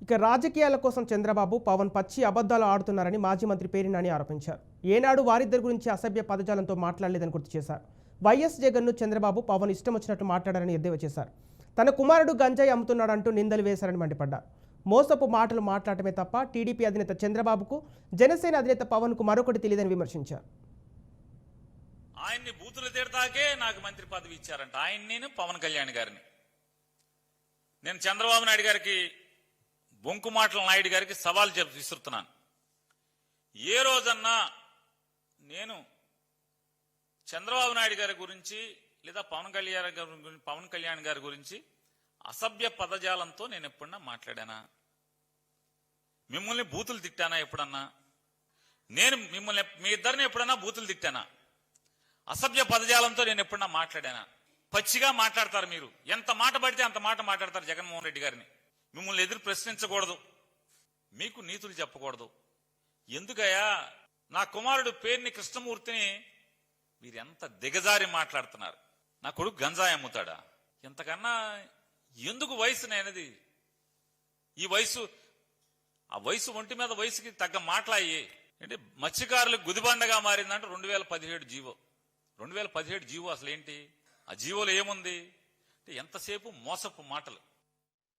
ఇక రాజకీయాల కోసం చంద్రబాబు పవన్ పచ్చి అబద్ధాలు ఆడుతున్నారని మాజీ మంత్రి పేర్ని నాని ఆరోపించారు. ఏనాడు వారిద్దరి గురించి అసభ్య పదజాలంతో మాట్లాడలేదని గుర్తు చేశారు. వైఎస్ జగన్ను చంద్రబాబు పవన్ ఇష్టం వచ్చినట్టు మాట్లాడారని ఎద్దేవా చేశారు. తన కుమారుడు గంజాయి అమ్ముతున్నాడంటూ నిందలు వేశారని మండిపడ్డారు. మోసపు మాటలు మాట్లాడటమే తప్ప టీడీపీ అధినేత చంద్రబాబుకు జనసేన అధినేత పవన్కు మరొకటి తెలియదని విమర్శించారు. ఆయన్ని బూతులు తిడతాకే నాకు మంత్రి పదవి ఇచ్చారంట. నేను పవన్ కళ్యాణ్ గారిని నేను చంద్రబాబు నాయుడు గారికి బొంకు మాటల నాయుడు గారికి సవాల్ విసురుతున్నాను. ఏ రోజన్నా నేను చంద్రబాబు నాయుడు గారి గురించి లేదా పవన్ కళ్యాణ్ గారి గురించి అసభ్య పదజాలంతో నేను ఎప్పుడన్నా మాట్లాడానా? మిమ్మల్ని బూతులు తిట్టానా ఎప్పుడన్నా? నేను మిమ్మల్ని మీ ఇద్దరిని ఎప్పుడన్నా బూతులు తిట్టానా? అసభ్య పదజాలంతో నేను ఎప్పుడన్నా మాట్లాడానా? పచ్చిగా మాట్లాడతారు మీరు. ఎంత మాట పడితే అంత మాట మాట్లాడతారు జగన్మోహన్ రెడ్డి గారిని. మిమ్మల్ని ఎదురు ప్రశ్నించకూడదు, మీకు నీతులు చెప్పకూడదు. ఎందుకయ్యా నా కుమారుడు పేరుని కృష్ణమూర్తిని మీరు ఎంత దిగజారి మాట్లాడుతున్నారు? నా కొడుకు గంజాయి అమ్ముతాడా? ఎంతకన్నా ఎందుకు వయసు అనేది? ఈ వయసు ఆ వయసు ఒంటి మీద వయసుకి తగ్గ మాట్లాయి అంటే మత్స్యకారులకు గుదిబండగా మారిందంటే 2017 జీవో. 2017 జీవో అసలు ఏంటి? ఆ జీవోలో ఏముంది అంటే ఎంతసేపు మోసపు మాటలు.